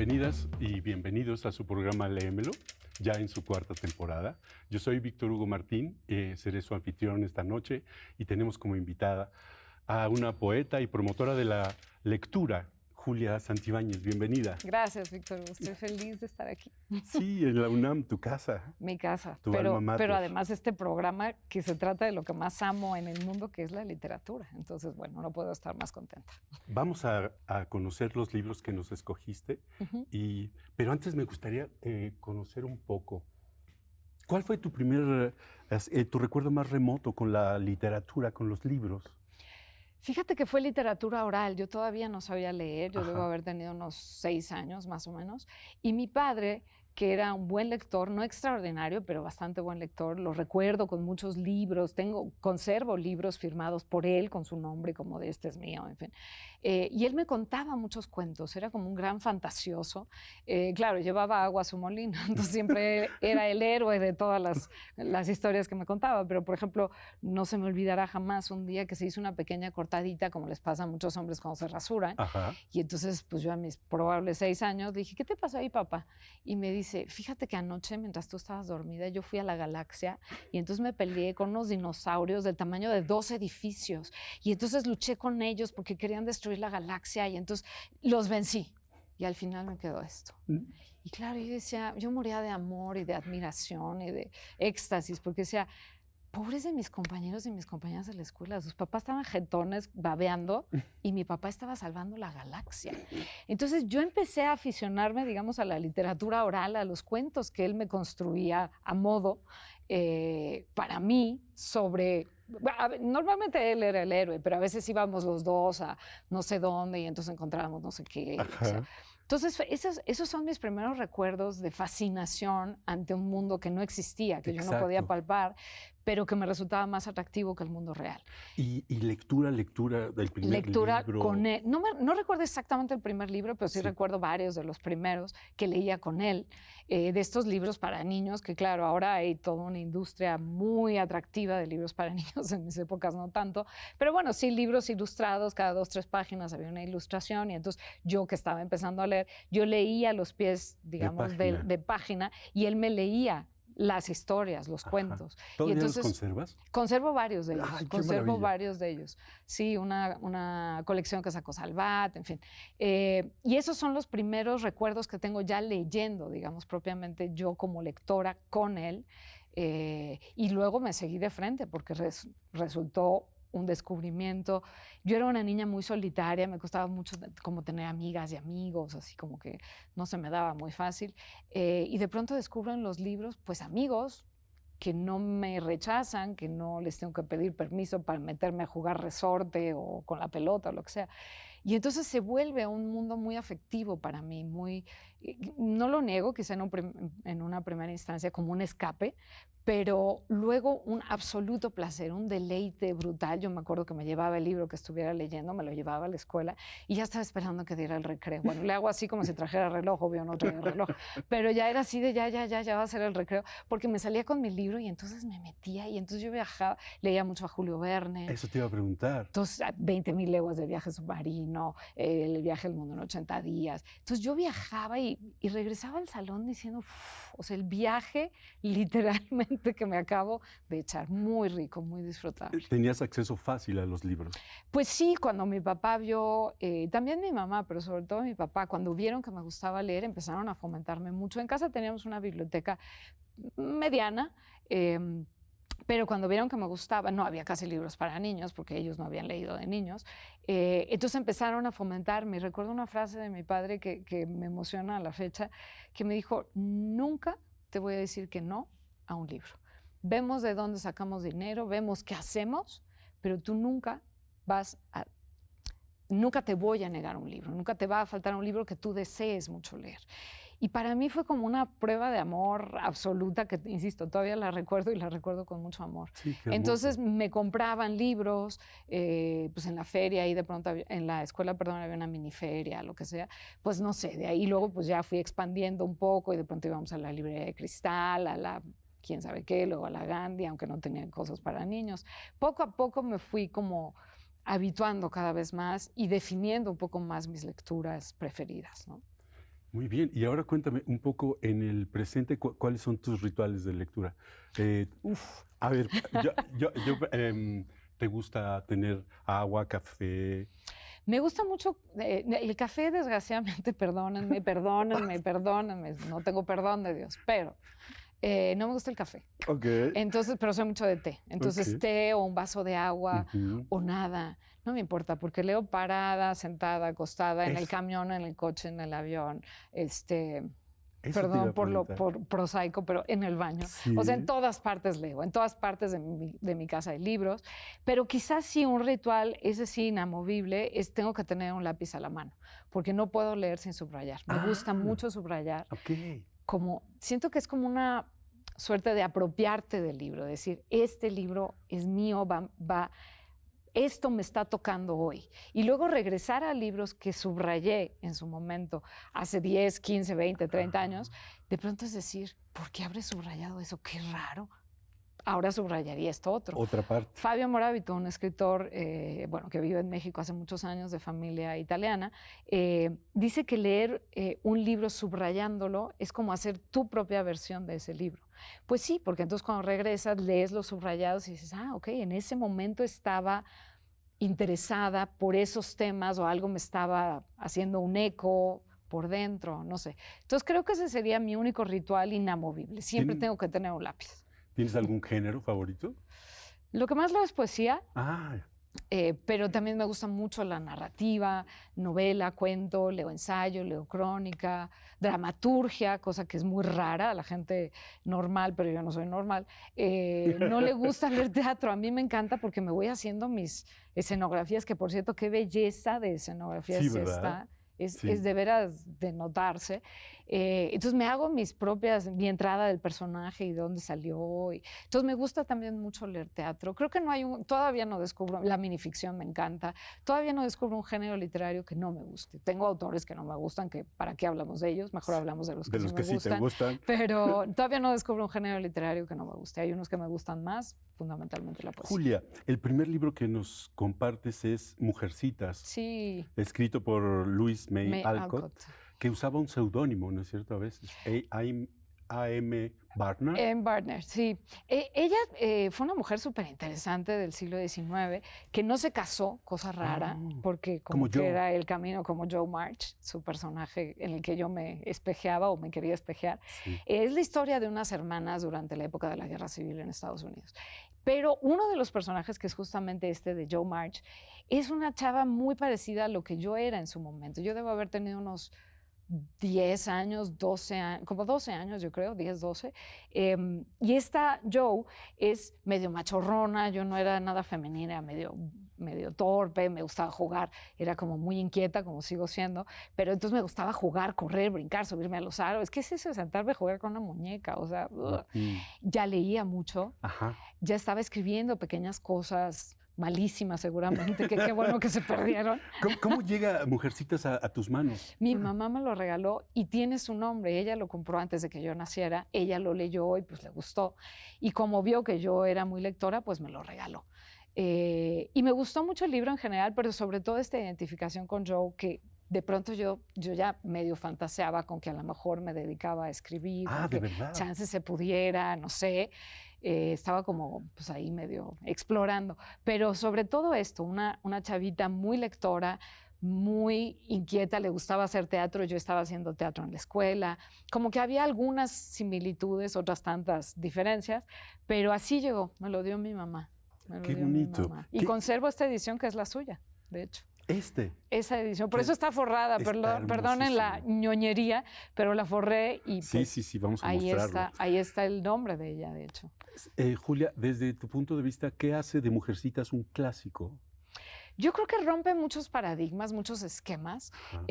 Bienvenidas y bienvenidos a su programa Léemelo, ya en su cuarta temporada. Yo soy Víctor Hugo Martín, seré su anfitrión esta noche y tenemos como invitada a una poeta y promotora de la lectura, Julia Santibáñez. Bienvenida. Gracias, Víctor. Estoy feliz de estar aquí. Sí, en la UNAM, tu casa. Mi casa. Tu alma mater. Pero además este programa que se trata de lo que más amo en el mundo, que es la literatura. Entonces, bueno, no puedo estar más contenta. Vamos a conocer los libros que nos escogiste, pero antes me gustaría conocer un poco. ¿Cuál fue tu recuerdo más remoto con la literatura, con los libros? Fíjate que fue literatura oral. Yo todavía no sabía leer. Yo debo haber tenido unos 6 años más o menos. Y mi padre, que era un buen lector, no extraordinario, pero bastante buen lector, lo recuerdo con muchos libros, conservo libros firmados por él con su nombre, como de este es mío, en fin. Y él me contaba muchos cuentos, era como un gran fantasioso. Claro, llevaba agua a su molino, entonces siempre era el héroe de todas las historias que me contaba, pero por ejemplo, no se me olvidará jamás un día que se hizo una pequeña cortadita, como les pasa a muchos hombres cuando se rasuran. Y entonces, pues yo a mis probables 6 años dije, ¿qué te pasó ahí, papá? Y me dice, fíjate que anoche, mientras tú estabas dormida, yo fui a la galaxia y entonces me peleé con unos dinosaurios del tamaño de 2 edificios. Y entonces luché con ellos porque querían destruir la galaxia y entonces los vencí. Y al final me quedó esto. Y claro, yo decía, yo moría de amor y de admiración y de éxtasis, porque decía, pobres de mis compañeros y mis compañeras de la escuela, sus papás estaban jetones babeando y mi papá estaba salvando la galaxia. Entonces yo empecé a aficionarme, digamos, a la literatura oral, a los cuentos que él me construía a modo para mí sobre... Normalmente él era el héroe, pero a veces íbamos los dos a no sé dónde y entonces encontrábamos no sé qué. O sea, entonces, esos son mis primeros recuerdos de fascinación ante un mundo que no existía, que yo no podía palpar, pero que me resultaba más atractivo que el mundo real. ¿Y lectura del primer libro? Con él. No recuerdo exactamente el primer libro, pero sí recuerdo varios de los primeros que leía con él, de estos libros para niños, que claro, ahora hay toda una industria muy atractiva de libros para niños, en mis épocas no tanto, pero bueno, sí, libros ilustrados, cada 2 o 3 páginas había una ilustración, y entonces yo que estaba empezando a leer, yo leía los pies, digamos, de página, y él me leía las historias, los cuentos. ¿Todavía los conservas? Conservo varios de ellos. Ay, conservo varios de ellos. Sí, una colección que sacó Salvat, en fin. Y esos son los primeros recuerdos que tengo ya leyendo, digamos, propiamente yo como lectora con él. Y luego me seguí de frente porque resultó un descubrimiento. Yo era una niña muy solitaria, me costaba mucho como tener amigas y amigos, así como que no se me daba muy fácil. Y de pronto descubro en los libros, pues amigos que no me rechazan, que no les tengo que pedir permiso para meterme a jugar resorte o con la pelota o lo que sea. Y entonces se vuelve un mundo muy afectivo para mí, no lo niego, quizá en una primera instancia como un escape, pero luego un absoluto placer, un deleite brutal. Yo me acuerdo que me llevaba el libro que estuviera leyendo, me lo llevaba a la escuela y ya estaba esperando que diera el recreo. Bueno, le hago así como si trajera reloj, obvio no traía reloj, pero ya era así de ya va a ser el recreo, porque me salía con mi libro y entonces me metía y entonces yo viajaba, leía mucho a Julio Verne. Eso te iba a preguntar. Entonces, 20,000 leguas de viaje submarino, el viaje al mundo en 80 días. Entonces yo viajaba y regresaba al salón diciendo, o sea, el viaje literalmente que me acabo de echar, muy rico, muy disfrutable. ¿Tenías acceso fácil a los libros? Pues sí, cuando mi papá vio, también mi mamá, pero sobre todo mi papá, cuando vieron que me gustaba leer, empezaron a fomentarme mucho. En casa teníamos una biblioteca mediana, pero cuando vieron que me gustaba, no había casi libros para niños, porque ellos no habían leído de niños, entonces empezaron a fomentarme. Recuerdo una frase de mi padre que me emociona a la fecha, que me dijo, nunca te voy a decir que no a un libro. Vemos de dónde sacamos dinero, vemos qué hacemos, pero tú nunca te voy a negar un libro, nunca te va a faltar un libro que tú desees mucho leer. Y para mí fue como una prueba de amor absoluta que, insisto, todavía la recuerdo y la recuerdo con mucho amor. Sí, entonces me compraban libros, pues en la feria y de pronto en la escuela, perdón, había una miniferia, lo que sea, pues no sé, de ahí luego pues ya fui expandiendo un poco y de pronto íbamos a la librería de Cristal, a la quién sabe qué, luego a la Gandhi, aunque no tenían cosas para niños. Poco a poco me fui como habituando cada vez más y definiendo un poco más mis lecturas preferidas, ¿no? Muy bien. Y ahora cuéntame un poco en el presente, ¿cuáles son tus rituales de lectura? Eh, Uf. a ver, ¿te gusta tener agua, café? Me gusta mucho el café, desgraciadamente, perdónenme, no tengo perdón de Dios, pero no me gusta el café. Ok, Entonces, pero soy mucho de té. Entonces, ok. té o un vaso de agua Ujú. o nada, no me importa, porque leo parada, sentada, acostada, en el Eso, camión, en el coche, en el avión, eso te iba perdón a por lo preguntar. prosaico, pero en el baño. O sea, en Sí. todas partes leo, en todas partes de mi casa hay libros, pero quizás sí un ritual, ese sí inamovible, es tengo que tener un lápiz a la mano, porque no puedo leer sin subrayar. Me gusta Ah, mucho subrayar, ok. como, siento que es como una suerte de apropiarte del libro, decir, este libro es mío, esto me está tocando hoy. Y luego regresar a libros que subrayé en su momento, hace 10, 15, 20, 30 Ah, años, de pronto es decir, ¿por qué habré subrayado eso? Qué raro. Ahora subrayaría esto otro. otra parte. Fabio Moravito, un escritor bueno, que vive en México hace muchos años, de familia italiana, dice que leer un libro subrayándolo es como hacer tu propia versión de ese libro. Pues sí, porque entonces cuando regresas, lees los subrayados y dices, ah, ok, en ese momento estaba interesada por esos temas o algo me estaba haciendo un eco por dentro, no sé. Entonces creo que ese sería mi único ritual inamovible. Siempre ¿Tien- tengo que tener un lápiz. ¿Tienes algún género favorito? Lo que más leo es poesía, Ah, pero también me gusta mucho la narrativa, novela, cuento, leo ensayo, leo crónica, dramaturgia, cosa que es muy rara a la gente normal, pero yo no soy normal. No le gusta leer teatro, a mí me encanta porque me voy haciendo mis escenografías, que por cierto, qué belleza de escenografía sí, es ¿verdad? esta. Es Sí. de veras de notarse. Entonces me hago mis propias, mi entrada del personaje y de dónde salió. Entonces me gusta también mucho leer teatro. Creo que no hay todavía no descubro, la minificción me encanta, todavía no descubro un género literario que no me guste. Tengo autores que no me gustan, que para qué hablamos de ellos, mejor hablamos de los De que sí los me que sí te gustan, gustan. pero todavía no descubro un género literario que no me guste. Hay unos que me gustan más, fundamentalmente la poesía. Julia, el primer libro que nos compartes es Mujercitas, Sí, escrito por Louise May me Alcott, Alcott. que usaba un seudónimo, ¿no es cierto? A veces, A.M. Barner. Em Barner, sí. Ella fue una mujer súper interesante del siglo XIX, que no se casó, cosa rara, Ah, porque como como que yo. era el camino como Joe March, su personaje en el que yo me espejeaba o me quería espejear. Sí. Es la historia de unas hermanas durante la época de la Guerra Civil en Estados Unidos. Pero uno de los personajes, que es justamente este de Joe March, es una chava muy parecida a lo que yo era en su momento. Yo debo haber tenido unos 10 años, 12 años, como 12 años yo creo, 10, 12. Y esta Joe es medio machorrona, yo no era nada femenina, era medio torpe, me gustaba jugar, era como muy inquieta, como sigo siendo, pero entonces me gustaba jugar, correr, brincar, subirme a los árboles. ¿Qué es eso de sentarme a jugar con una muñeca? O sea, Ujú. ya leía mucho, Ajá. ya estaba escribiendo pequeñas cosas malísimas seguramente, que qué bueno que se perdieron. ¿Cómo llega Mujercitas a tus manos? Mi mamá me lo regaló y tiene su nombre. Ella lo compró antes de que yo naciera. Ella lo leyó y pues le gustó. Y como vio que yo era muy lectora, pues me lo regaló. Y me gustó mucho el libro en general, pero sobre todo esta identificación con Joe, que de pronto yo ya medio fantaseaba con que a lo mejor me dedicaba a escribir, Ah, con de que verdad. chance se pudiera, no sé. Estaba como pues ahí medio explorando. Pero sobre todo esto, una chavita muy lectora, muy inquieta, le gustaba hacer teatro, yo estaba haciendo teatro en la escuela, como que había algunas similitudes, otras tantas diferencias, pero así llegó, me lo dio mi mamá, me lo Qué dio mi bonito. mamá. Y conservo esta edición que es la suya, de hecho. Esa edición, por que eso está forrada, está perdonen la hermosísimo. ñoñería, pero la forré y Sí, pues sí, sí, vamos a ahí mostrarlo. ahí está el nombre de ella, de hecho. Julia, desde tu punto de vista, ¿qué hace de Mujercitas un clásico? Yo creo que rompe muchos paradigmas, muchos esquemas. Ajá.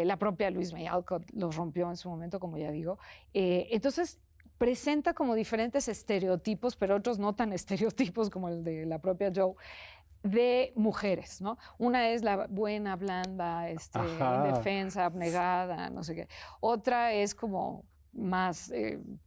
La propia Louise May Alcott los rompió en su momento, como ya digo. Entonces, presenta como diferentes estereotipos, pero otros no tan estereotipos como el de la propia Joe, de mujeres, ¿no? Una es la buena, blanda, Ajá. indefensa, abnegada, no sé qué. Otra es como más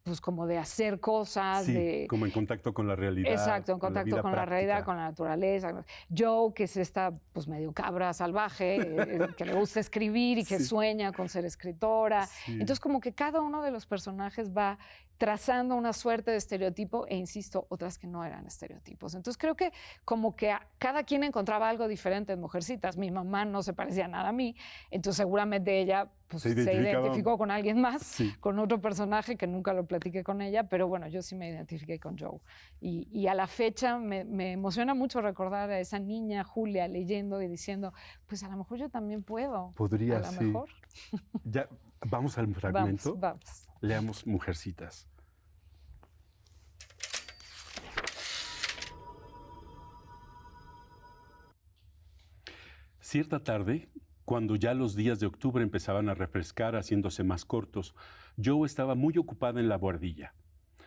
pues como de hacer cosas, Sí, como en contacto con la realidad. Exacto, en contacto con la realidad, con la naturaleza. Joe, que es esta pues medio cabra salvaje, que le gusta escribir y que Sí. sueña con ser escritora. Sí. Entonces como que cada uno de los personajes va trazando una suerte de estereotipo e, insisto, otras que no eran estereotipos. Entonces creo que como que cada quien encontraba algo diferente en Mujercitas. Mi mamá no se parecía nada a mí, entonces seguramente ella pues, se identificó con alguien más, sí, con otro personaje que nunca lo platiqué con ella, pero bueno, yo sí me identifiqué con Joe. Y a la fecha me emociona mucho recordar a esa niña Julia leyendo y diciendo, pues a lo mejor yo también puedo. Podría, a lo sí. mejor. Ya, vamos al fragmento. Vamos. Leamos Mujercitas. Cierta tarde, cuando ya los días de octubre empezaban a refrescar haciéndose más cortos, Joe estaba muy ocupada en la buhardilla.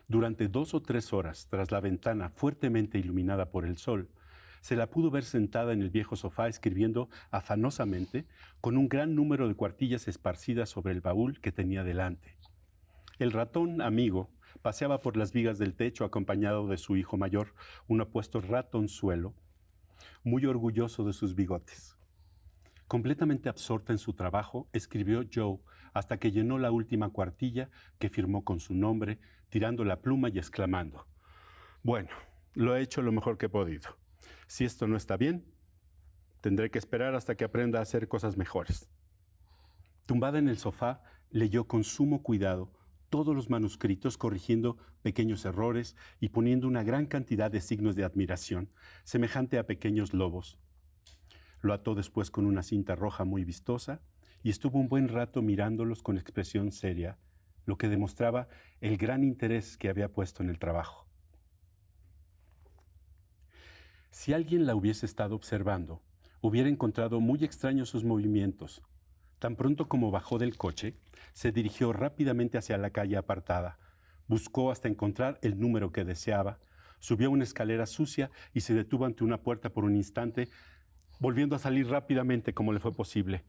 Durante 2 o 3 horas, tras la ventana fuertemente iluminada por el sol, se la pudo ver sentada en el viejo sofá escribiendo afanosamente con un gran número de cuartillas esparcidas sobre el baúl que tenía delante. El ratón amigo paseaba por las vigas del techo acompañado de su hijo mayor, un apuesto ratonzuelo, muy orgulloso de sus bigotes. Completamente absorta en su trabajo, escribió Joe hasta que llenó la última cuartilla que firmó con su nombre, tirando la pluma y exclamando: bueno, lo he hecho lo mejor que he podido. Si esto no está bien, tendré que esperar hasta que aprenda a hacer cosas mejores. Tumbada en el sofá, leyó con sumo cuidado todos los manuscritos, corrigiendo pequeños errores y poniendo una gran cantidad de signos de admiración, semejante a pequeños lobos. Lo ató después con una cinta roja muy vistosa y estuvo un buen rato mirándolos con expresión seria, lo que demostraba el gran interés que había puesto en el trabajo. Si alguien la hubiese estado observando, hubiera encontrado muy extraños sus movimientos. Tan pronto como bajó del coche, se dirigió rápidamente hacia la calle apartada, buscó hasta encontrar el número que deseaba, subió una escalera sucia y se detuvo ante una puerta por un instante, volviendo a salir rápidamente como le fue posible.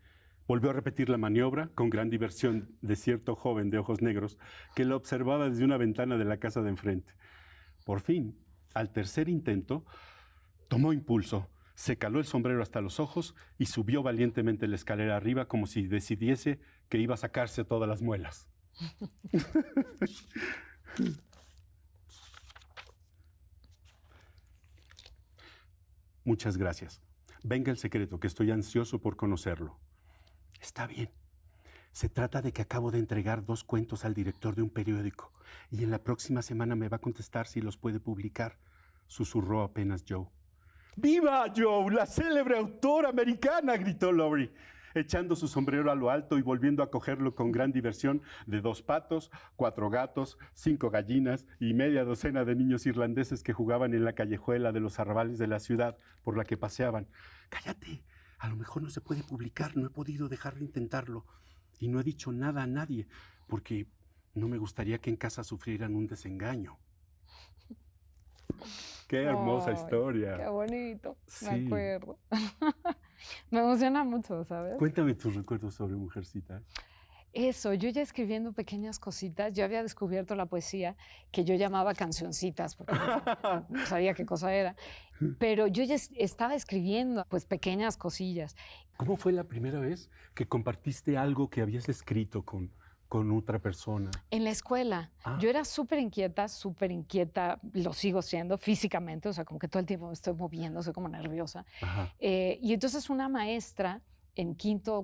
Volvió a repetir la maniobra con gran diversión de cierto joven de ojos negros que la observaba desde una ventana de la casa de enfrente. Por fin, al tercer intento, tomó impulso, se caló el sombrero hasta los ojos y subió valientemente la escalera arriba como si decidiese que iba a sacarse todas las muelas. Muchas gracias. Venga el secreto, que estoy ansioso por conocerlo. Está bien. Se trata de que acabo de entregar 2 cuentos al director de un periódico y en la próxima semana me va a contestar si los puede publicar, susurró apenas Joe. ¡Viva Joe, la célebre autora americana!, gritó Laurie, echando su sombrero a lo alto y volviendo a cogerlo con gran diversión de 2 patos, 4 gatos, 5 gallinas y media docena de niños irlandeses que jugaban en la callejuela de los arrabales de la ciudad por la que paseaban. ¡Cállate! A lo mejor no se puede publicar, no he podido dejar de intentarlo. Y no he dicho nada a nadie, porque no me gustaría que en casa sufrieran un desengaño. ¡Qué hermosa historia! ¡Qué bonito! Sí. Me acuerdo. Me emociona mucho, ¿sabes? Cuéntame tus recuerdos sobre Mujercitas. Eso, yo ya escribiendo pequeñas cositas, yo había descubierto la poesía que yo llamaba cancioncitas, porque no sabía qué cosa era, pero yo ya estaba escribiendo pues pequeñas cosillas. ¿Cómo fue la primera vez que compartiste algo que habías escrito con otra persona? En la escuela. Yo era súper inquieta, lo sigo siendo físicamente, o sea, como que todo el tiempo me estoy moviendo, soy como nerviosa. Y entonces una maestra en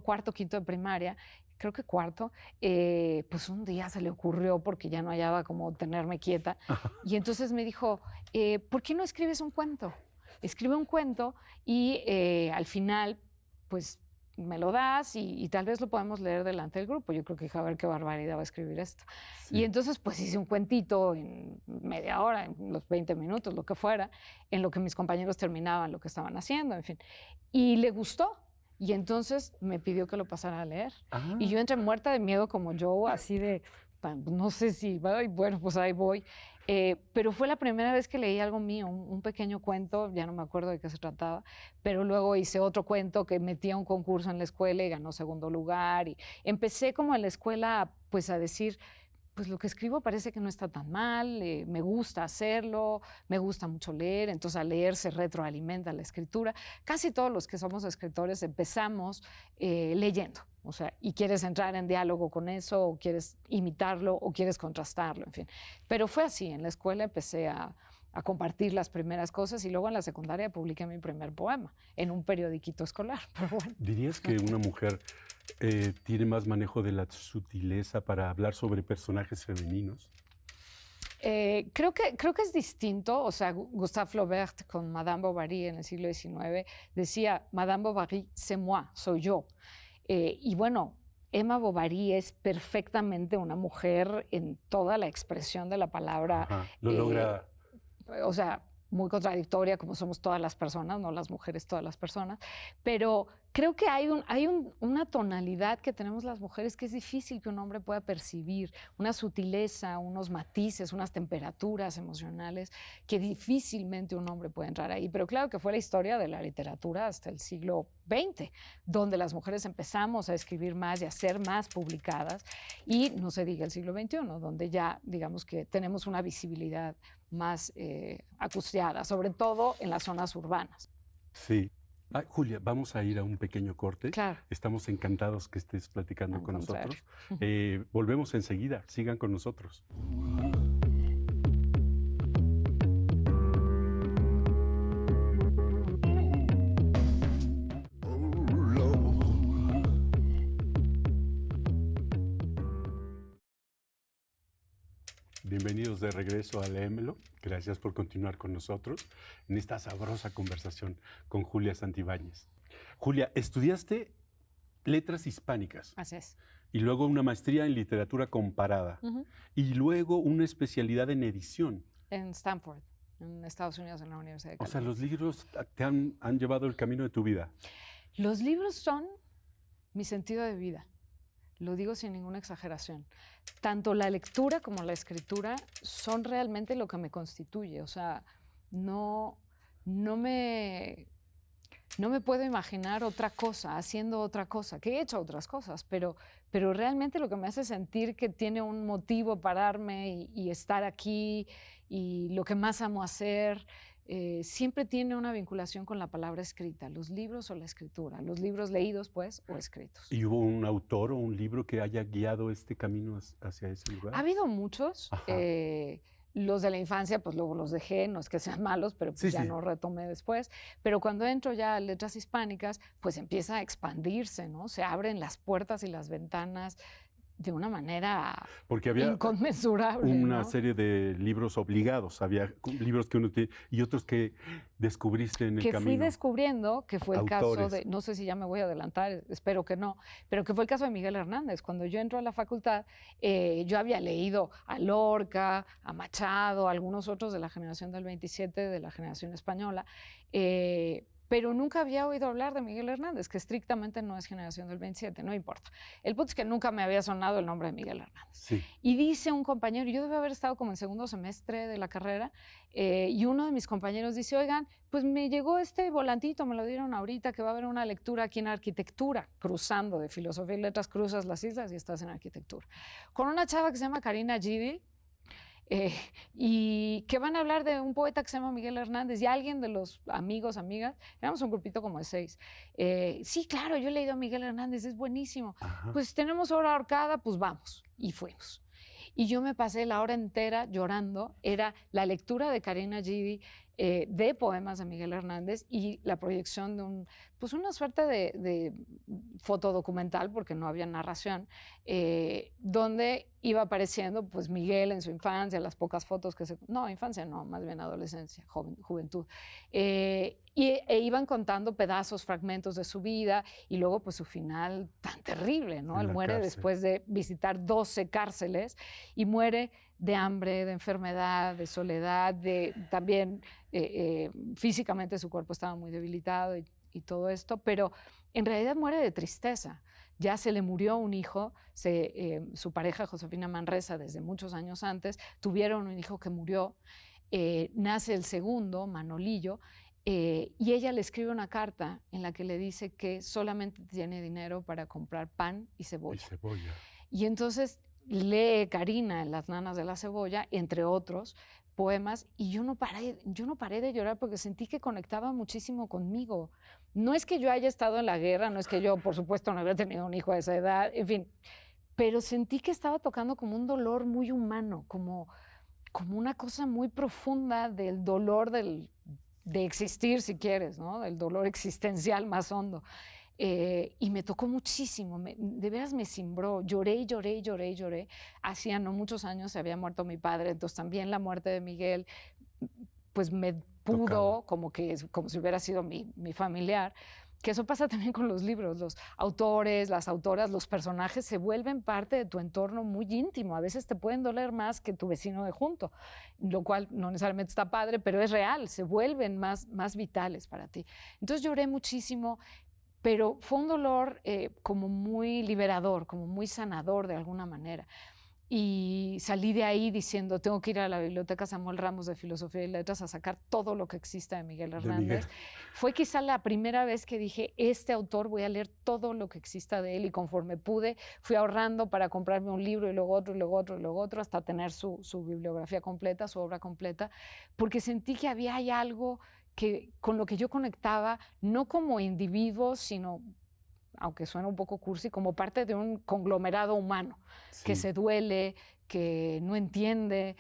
cuarto, quinto de primaria, creo que cuarto, pues un día se le ocurrió porque ya no hallaba cómo tenerme quieta. Y entonces me dijo, ¿por qué no escribes un cuento? Escribe un cuento y al final, pues me lo das y tal vez lo podemos leer delante del grupo. Yo creo que dije, a ver qué barbaridad va a escribir esto. Sí. Y entonces pues hice un cuentito en media hora, en los 20 minutos, lo que fuera, en lo que mis compañeros terminaban lo que estaban haciendo, en fin. Y le gustó. Y entonces me pidió que lo pasara a leer. Y yo entré muerta de miedo como yo, así de, no sé si, bueno, pues ahí voy. Pero fue la primera vez que leí algo mío, un pequeño cuento, ya no me acuerdo de qué se trataba, pero luego hice otro cuento que metí a un concurso en la escuela y ganó segundo lugar. Y empecé como en la escuela pues a decir, pues lo que escribo parece que no está tan mal, me gusta hacerlo, me gusta mucho leer, entonces al leer se retroalimenta la escritura. Casi todos los que somos escritores empezamos leyendo, o sea, y quieres entrar en diálogo con eso, o quieres imitarlo, o quieres contrastarlo, en fin. Pero fue así, en la escuela empecé a compartir las primeras cosas y luego en la secundaria publiqué mi primer poema en un periodiquito escolar. Pero bueno. ¿Dirías que una mujer tiene más manejo de la sutileza para hablar sobre personajes femeninos? Creo que es distinto. O sea, Gustave Flaubert con Madame Bovary en el siglo XIX decía, Madame Bovary, c'est moi, soy yo. Y bueno, Emma Bovary es perfectamente una mujer en toda la expresión de la palabra. Ajá, lo logra. O sea, muy contradictoria, como somos todas las personas, no las mujeres, todas las personas, pero creo que hay una tonalidad que tenemos las mujeres que es difícil que un hombre pueda percibir, una sutileza, unos matices, unas temperaturas emocionales que difícilmente un hombre puede entrar ahí. Pero claro que fue la historia de la literatura hasta el siglo XX, donde las mujeres empezamos a escribir más y a ser más publicadas, y no se diga el siglo XXI, donde ya digamos que tenemos una visibilidad más acuciada, sobre todo en las zonas urbanas. Sí. Julia, vamos a ir a un pequeño corte. Claro. Estamos encantados que estés platicando con contrario. nosotros. Volvemos enseguida. Sigan con nosotros. Bienvenidos de regreso a Léemelo. Gracias por continuar con nosotros en esta sabrosa conversación con Julia Santibáñez. Julia, estudiaste letras hispánicas. Así es. Y luego una maestría en literatura comparada. Y luego una especialidad en edición. En Stanford, en Estados Unidos, en la Universidad de O California. sea, los libros te han llevado el camino de tu vida. Los libros son mi sentido de vida. Lo digo sin ninguna exageración. Tanto la lectura como la escritura son realmente lo que me constituye. O sea, no me puedo imaginar otra cosa, haciendo otra cosa, que he hecho otras cosas, pero realmente lo que me hace sentir que tiene un motivo pararme y estar aquí, y lo que más amo hacer, siempre tiene una vinculación con la palabra escrita, los libros o la escritura, los libros leídos, pues, o escritos. ¿Y hubo un autor o un libro que haya guiado este camino hacia ese lugar? Ha habido muchos. Los de la infancia, pues luego los dejé, no es que sean malos, pero pues ya no retomé después. Pero cuando entro ya a letras hispánicas, pues empieza a expandirse, ¿no? Se abren las puertas y las ventanas de una manera porque había inconmensurable. Una ¿no? serie de libros obligados, había libros que uno tiene y otros que descubriste en el camino. Que fui descubriendo, que fue el Autores. caso de, no sé si ya me voy a adelantar, espero que no, pero que fue el caso de Miguel Hernández. Cuando yo entro a la facultad, yo había leído a Lorca, a Machado, a algunos otros de la generación del 27, de la generación española, pero nunca había oído hablar de Miguel Hernández, que estrictamente no es generación del 27, no importa. El punto es que nunca me había sonado el nombre de Miguel Hernández. Sí. Y dice un compañero, yo debe haber estado como en segundo semestre de la carrera, y uno de mis compañeros dice, oigan, pues me llegó este volantito, me lo dieron ahorita, que va a haber una lectura aquí en arquitectura, cruzando de filosofía y letras, cruzas las islas y estás en arquitectura, con una chava que se llama Karina Gidi, y que van a hablar de un poeta que se llama Miguel Hernández, y alguien de los amigos, amigas, éramos un grupito como de 6. Sí, claro, yo he leído a Miguel Hernández, es buenísimo. Ajá. Pues tenemos hora ahorcada, pues vamos. Y fuimos. Y yo me pasé la hora entera llorando. Era la lectura de Karina Gidi, de poemas de Miguel Hernández, y la proyección de una suerte de fotodocumental, porque no había narración, donde iba apareciendo pues Miguel en su infancia, las pocas fotos que no, infancia no, más bien adolescencia, juventud, e iban contando pedazos, fragmentos de su vida, y luego pues su final tan terrible, ¿no? Él muere después de visitar 12 cárceles, y muere de hambre, de enfermedad, de soledad, también físicamente su cuerpo estaba muy debilitado y todo esto, pero en realidad muere de tristeza. Ya se le murió un hijo, su pareja Josefina Manresa, desde muchos años antes, tuvieron un hijo que murió, nace el segundo, Manolillo, y ella le escribe una carta en la que le dice que solamente tiene dinero para comprar pan y cebolla. Y cebolla. Y entonces lee Karina en Las nanas de la cebolla, entre otros poemas, y yo no paré de llorar porque sentí que conectaba muchísimo conmigo. No es que yo haya estado en la guerra, no es que yo, por supuesto, no había tenido un hijo a esa edad, en fin, pero sentí que estaba tocando como un dolor muy humano, como una cosa muy profunda del dolor de existir, si quieres, ¿no? Del dolor existencial más hondo. Y me tocó muchísimo, de veras me cimbró, lloré y lloré y lloré y lloré. Hacía no muchos años se había muerto mi padre, entonces también la muerte de Miguel, pues me pudo, como si hubiera sido mi familiar, que eso pasa también con los libros, los autores, las autoras, los personajes se vuelven parte de tu entorno muy íntimo, a veces te pueden doler más que tu vecino de junto, lo cual no necesariamente está padre, pero es real, se vuelven más vitales para ti. Entonces lloré muchísimo, pero fue un dolor como muy liberador, como muy sanador de alguna manera. Y salí de ahí diciendo, tengo que ir a la Biblioteca Samuel Ramos de Filosofía y Letras a sacar todo lo que exista de Miguel Hernández. Fue quizá la primera vez que dije, este autor, voy a leer todo lo que exista de él, y conforme pude, fui ahorrando para comprarme un libro y luego otro, y luego otro, y luego otro, hasta tener su bibliografía completa, su obra completa, porque sentí que hay algo con lo que yo conectaba, no como individuo, sino, aunque suena un poco cursi, como parte de un conglomerado humano, sí, que se duele, que no entiende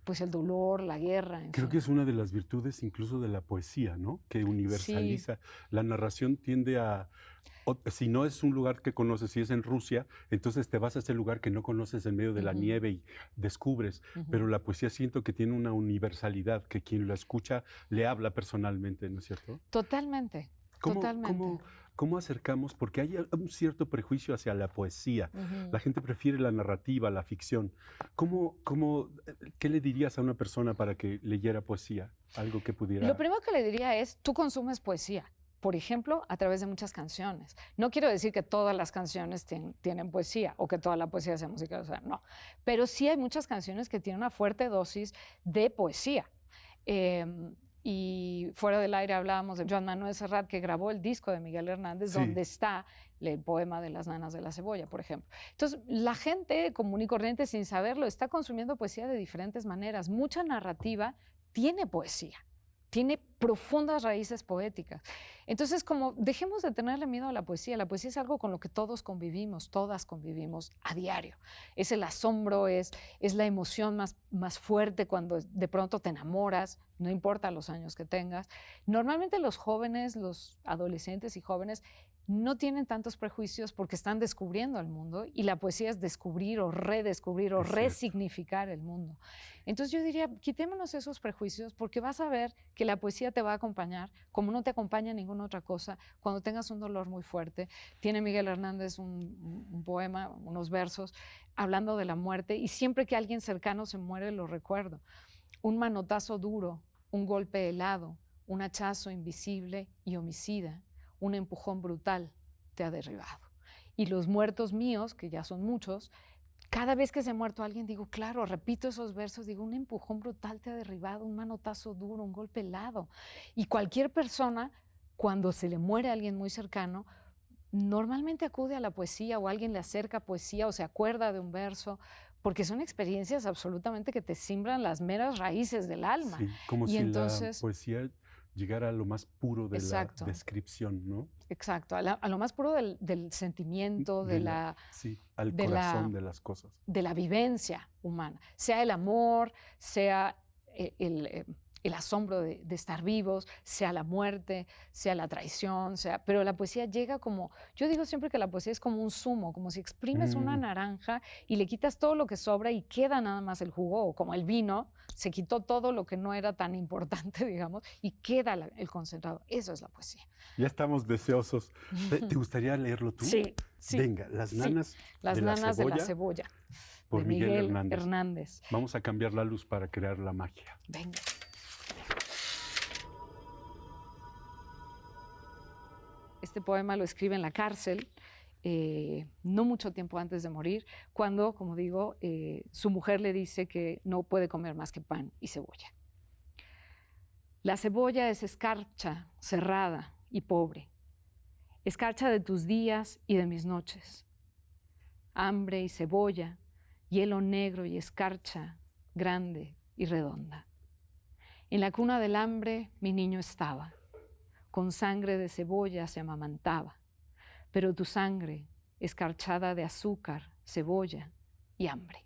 pues el dolor, la guerra. Creo que es una de las virtudes incluso de la poesía, ¿no? Que universaliza. Sí. La narración tiende a, si no es un lugar que conoces, si es en Rusia, entonces te vas a ese lugar que no conoces en medio de la nieve y descubres. Pero la poesía siento que tiene una universalidad, que quien la escucha le habla personalmente, ¿no es cierto? Totalmente, totalmente. ¿Cómo acercamos? Porque hay un cierto prejuicio hacia la poesía. La gente prefiere la narrativa, la ficción. ¿Qué le dirías a una persona para que leyera poesía? Algo que pudiera... Lo primero que le diría es, tú consumes poesía. Por ejemplo, a través de muchas canciones. No quiero decir que todas las canciones tienen poesía o que toda la poesía sea música, o sea, no. Pero sí hay muchas canciones que tienen una fuerte dosis de poesía. Y fuera del aire hablábamos de Joan Manuel Serrat, que grabó el disco de Miguel Hernández, sí, donde está el poema de Las nanas de la cebolla, por ejemplo. Entonces, la gente común y corriente, sin saberlo, está consumiendo poesía de diferentes maneras. Mucha narrativa tiene poesía, tiene profundas raíces poéticas. Entonces, como dejemos de tenerle miedo a la poesía es algo con lo que todos convivimos, todas convivimos a diario. Es el asombro, es la emoción más fuerte cuando de pronto te enamoras, no importa los años que tengas. Normalmente los jóvenes, los adolescentes y jóvenes no tienen tantos prejuicios porque están descubriendo el mundo, y la poesía es descubrir o redescubrir o resignificar el mundo. Entonces yo diría, quitémonos esos prejuicios, porque vas a ver que la poesía te va a acompañar como no te acompaña ninguna otra cosa cuando tengas un dolor muy fuerte. Tiene Miguel Hernández un poema, unos versos, hablando de la muerte, y siempre que alguien cercano se muere lo recuerdo. Un manotazo duro, un golpe helado, un hachazo invisible y homicida, un empujón brutal te ha derribado. Y los muertos míos, que ya son muchos, cada vez que se ha muerto alguien, digo, claro, repito esos versos, digo, un empujón brutal te ha derribado, un manotazo duro, un golpe helado. Y cualquier persona, cuando se le muere a alguien muy cercano, normalmente acude a la poesía, o alguien le acerca poesía o se acuerda de un verso, porque son experiencias absolutamente que te simbran las meras raíces del alma. Sí, como si entonces, la poesía llegara a lo más puro de exacto, la descripción, ¿no? Exacto, a lo más puro del sentimiento, sí, al corazón de las cosas. De la vivencia humana, sea el amor, sea el asombro de estar vivos, sea la muerte, sea la traición, pero la poesía llega como, yo digo siempre que la poesía es como un zumo, como si exprimes una naranja y le quitas todo lo que sobra y queda nada más el jugo, o como el vino, se quitó todo lo que no era tan importante, digamos, y queda el concentrado. Eso es la poesía. Ya estamos deseosos. ¿Te gustaría leerlo tú? Sí, sí. Venga, Las nanas, de la cebolla. Por Miguel Hernández. Vamos a cambiar la luz para crear la magia. Venga. Este poema lo escribe en la cárcel, no mucho tiempo antes de morir, cuando, como digo, su mujer le dice que no puede comer más que pan y cebolla. La cebolla es escarcha, cerrada y pobre, escarcha de tus días y de mis noches. Hambre y cebolla hielo negro y escarcha, grande y redonda. En la cuna del hambre mi niño estaba, con sangre de cebolla se amamantaba, pero tu sangre, escarchada de azúcar, cebolla y hambre.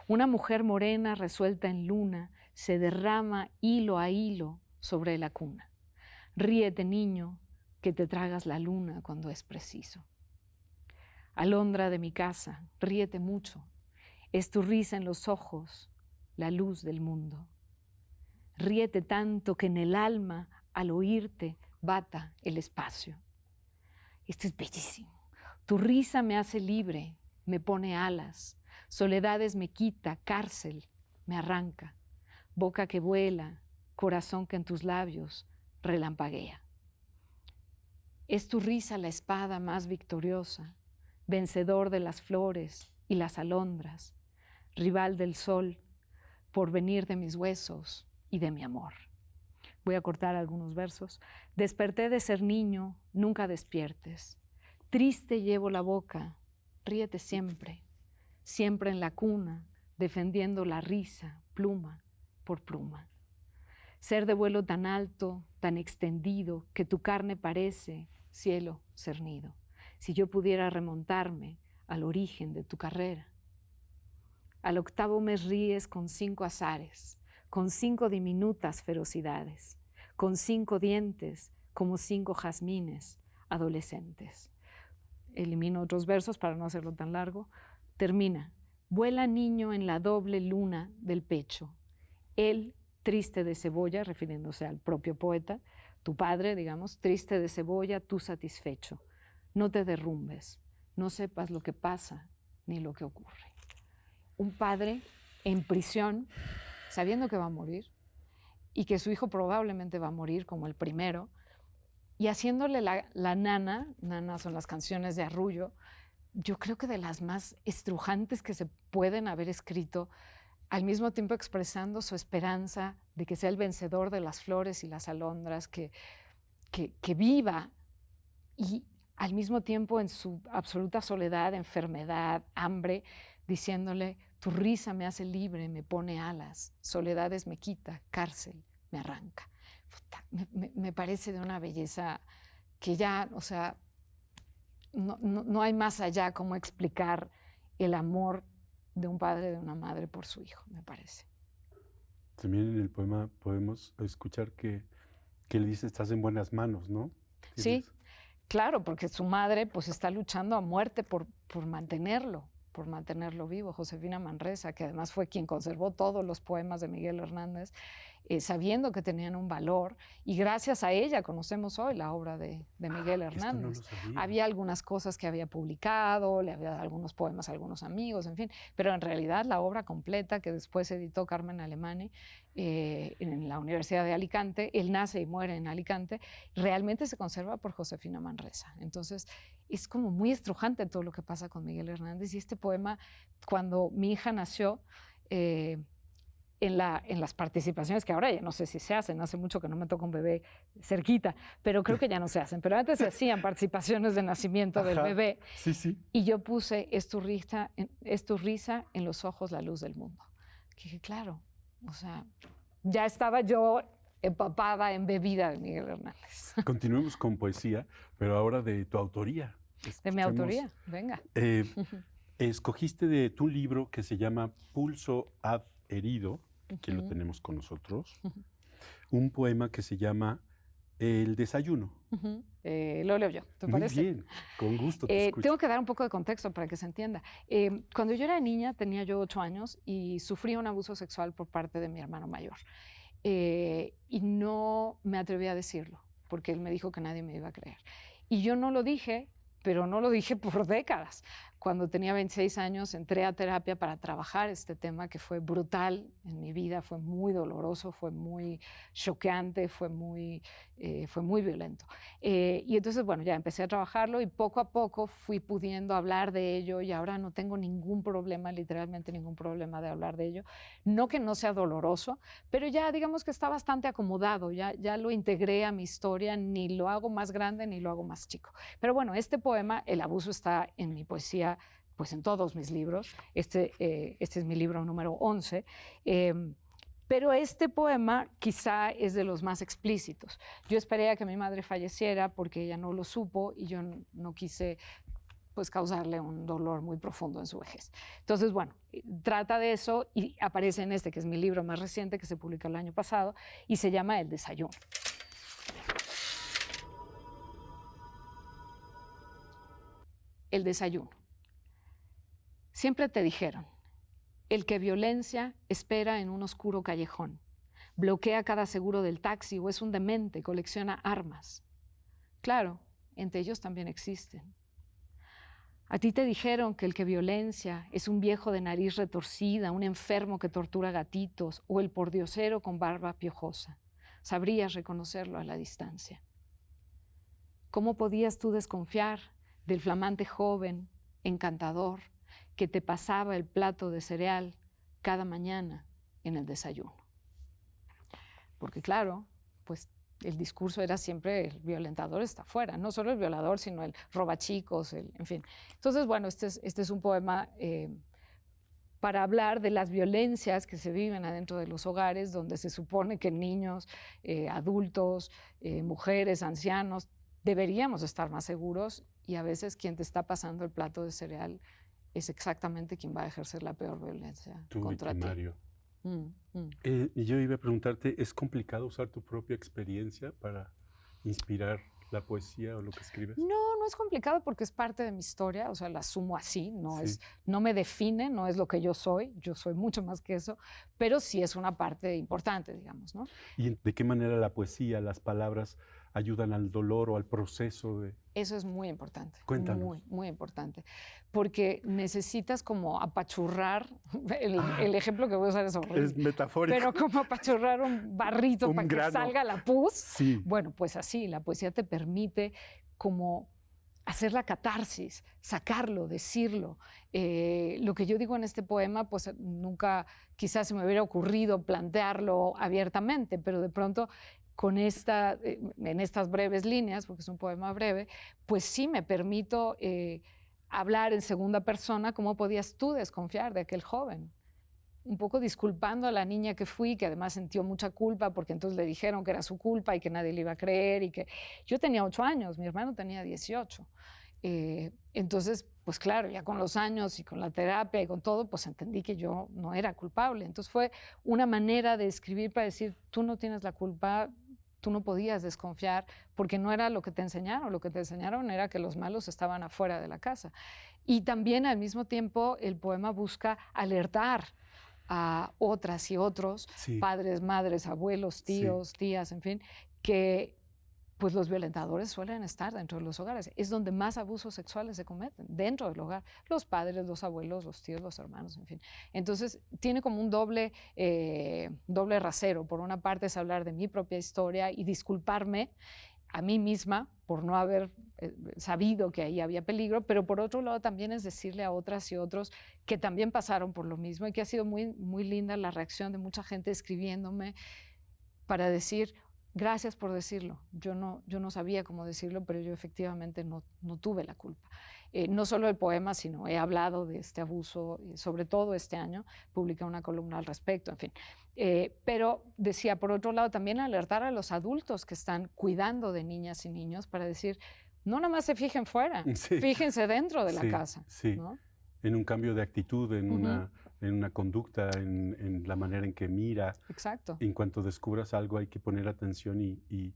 Una mujer morena resuelta en luna se derrama hilo a hilo sobre la cuna. Ríete, niño, que te tragas la luna cuando es preciso. Alondra de mi casa, ríete mucho. Es tu risa en los ojos, la luz del mundo. Ríete tanto que en el alma, al oírte, bata el espacio. Esto es bellísimo. Tu risa me hace libre, me pone alas. Soledades me quita, cárcel me arranca. Boca que vuela, corazón que en tus labios relampaguea. Es tu risa la espada más victoriosa, vencedor de las flores y las alondras, rival del sol, porvenir de mis huesos y de mi amor. Voy a cortar algunos versos. Desperté de ser niño, nunca despiertes. Triste llevo la boca, ríete siempre, siempre en la cuna, defendiendo la risa, pluma por pluma. Ser de vuelo tan alto, tan extendido, que tu carne parece cielo cernido. Si yo pudiera remontarme al origen de tu carrera. Al octavo mes ríes con 5 azares, con 5 diminutas ferocidades, con 5 dientes como 5 jazmines adolescentes. Elimino otros versos para no hacerlo tan largo. Termina. Vuela niño en la doble luna del pecho. Él, triste de cebolla, refiriéndose al propio poeta, tu padre, digamos, triste de cebolla, tú satisfecho. No te derrumbes, no sepas lo que pasa ni lo que ocurre. Un padre en prisión, sabiendo que va a morir y que su hijo probablemente va a morir como el primero, y haciéndole la nana son las canciones de Arrullo, yo creo que de las más estrujantes que se pueden haber escrito, al mismo tiempo expresando su esperanza de que sea el vencedor de las flores y las alondras, que viva, y al mismo tiempo en su absoluta soledad, enfermedad, hambre, diciéndole, tu risa me hace libre, me pone alas, soledades me quita, cárcel me arranca. Me parece de una belleza que ya, o sea, no hay más allá cómo explicar el amor de un padre, de una madre por su hijo, me parece. También en el poema podemos escuchar que le dice, estás en buenas manos, ¿no? Sí, claro, porque su madre pues está luchando a muerte por mantenerlo vivo. Josefina Manresa, que además fue quien conservó todos los poemas de Miguel Hernández, sabiendo que tenían un valor, y gracias a ella conocemos hoy la obra de Miguel Hernández. Esto no lo sabía. Había algunas cosas que había publicado, le había dado algunos poemas a algunos amigos, en fin, pero en realidad la obra completa que después editó Carmen Alemany en la Universidad de Alicante, él nace y muere en Alicante, realmente se conserva por Josefina Manresa. Entonces es como muy estrujante todo lo que pasa con Miguel Hernández, y este poema, cuando mi hija nació, en las participaciones, que ahora ya no sé si se hacen, hace mucho que no me toca un bebé cerquita, pero creo que ya no se hacen, pero antes se hacían participaciones de nacimiento del bebé. Sí, sí. Y yo puse, es tu risa en los ojos la luz del mundo. Que dije, claro, o sea, ya estaba yo empapada, embebida de Miguel Hernández. Continuemos con poesía, pero ahora de tu autoría. De mi autoría, venga. Escogiste de tu libro que se llama Pulso ad herido, que lo tenemos con nosotros, un poema que se llama El desayuno. Lo leo yo, ¿te parece? Muy bien, con gusto te escucho. Tengo que dar un poco de contexto para que se entienda. Cuando yo era niña, tenía yo 8 años y sufrí un abuso sexual por parte de mi hermano mayor. Y no me atreví a decirlo, porque él me dijo que nadie me iba a creer. Y yo no lo dije, pero no lo dije por décadas. Cuando tenía 26 años entré a terapia para trabajar este tema que fue brutal en mi vida, fue muy doloroso, fue muy choqueante, fue muy violento. Y entonces, bueno, ya empecé a trabajarlo y poco a poco fui pudiendo hablar de ello, y ahora no tengo ningún problema, literalmente ningún problema de hablar de ello. No que no sea doloroso, pero ya digamos que está bastante acomodado, ya lo integré a mi historia, ni lo hago más grande ni lo hago más chico. Pero bueno, este poema, el abuso está en mi poesía pues en todos mis libros. Este es mi libro número 11. Pero este poema quizá es de los más explícitos. Yo esperé a que mi madre falleciera porque ella no lo supo y yo no quise pues causarle un dolor muy profundo en su vejez. Entonces, bueno, trata de eso y aparece en este, que es mi libro más reciente, que se publicó el año pasado, y se llama El desayuno. El desayuno. Siempre te dijeron, el que violencia espera en un oscuro callejón, bloquea cada seguro del taxi o es un demente, colecciona armas. Claro, entre ellos también existen. A ti te dijeron que el que violencia es un viejo de nariz retorcida, un enfermo que tortura gatitos o el pordiosero con barba piojosa. Sabrías reconocerlo a la distancia. ¿Cómo podías tú desconfiar del flamante joven, encantador, que te pasaba el plato de cereal cada mañana en el desayuno? Porque claro, pues el discurso era siempre el violentador está fuera, no solo el violador, sino el robachicos, en fin. Entonces, bueno, este es un poema para hablar de las violencias que se viven adentro de los hogares, donde se supone que niños, adultos, mujeres, ancianos, deberíamos estar más seguros y a veces quien te está pasando el plato de cereal es exactamente quien va a ejercer la peor violencia contra ti. Y yo iba a preguntarte, ¿es complicado usar tu propia experiencia para inspirar la poesía o lo que escribes? No es complicado porque es parte de mi historia, o sea, la asumo así, no me define, no es lo que yo soy mucho más que eso, pero sí es una parte importante, digamos, ¿no? ¿Y de qué manera la poesía, las palabras ayudan al dolor o al proceso de...? Eso es muy importante. Cuéntanos. Muy, muy importante. Porque necesitas como apachurrar, el ejemplo que voy a usar es horrible. Es metafórico. Pero como apachurrar un barrito para que salga la pus. Sí. Bueno, pues así, la poesía te permite como hacer la catarsis, sacarlo, decirlo. Lo que yo digo en este poema, pues nunca quizás se me hubiera ocurrido plantearlo abiertamente, pero de pronto en estas breves líneas, porque es un poema breve, pues sí me permito hablar en segunda persona cómo podías tú desconfiar de aquel joven. Un poco disculpando a la niña que fui, que además sintió mucha culpa porque entonces le dijeron que era su culpa y que nadie le iba a creer y que yo tenía 8 años, mi hermano tenía 18. Entonces, pues claro, ya con los años y con la terapia y con todo, pues entendí que yo no era culpable. Entonces fue una manera de escribir para decir, tú no tienes la culpa, tú no podías desconfiar porque no era lo que te enseñaron. Lo que te enseñaron era que los malos estaban afuera de la casa. Y también al mismo tiempo el poema busca alertar a otras y otros, sí, padres, madres, abuelos, tíos, sí, tías, en fin, que pues los violentadores suelen estar dentro de los hogares. Es donde más abusos sexuales se cometen, dentro del hogar. Los padres, los abuelos, los tíos, los hermanos, en fin. Entonces, tiene como un doble rasero. Por una parte es hablar de mi propia historia y disculparme a mí misma por no haber sabido que ahí había peligro, pero por otro lado también es decirle a otras y otros que también pasaron por lo mismo y que ha sido muy, muy linda la reacción de mucha gente escribiéndome para decir, gracias por decirlo. Yo no sabía cómo decirlo, pero yo efectivamente no tuve la culpa. No solo el poema, sino he hablado de este abuso, sobre todo este año, publiqué una columna al respecto, en fin. Pero decía, por otro lado, también alertar a los adultos que están cuidando de niñas y niños para decir, no nada más se fijen fuera, sí, fíjense dentro de la casa. Sí. ¿No? En un cambio de actitud, en una conducta, en la manera en que mira. Exacto. En cuanto descubras algo hay que poner atención y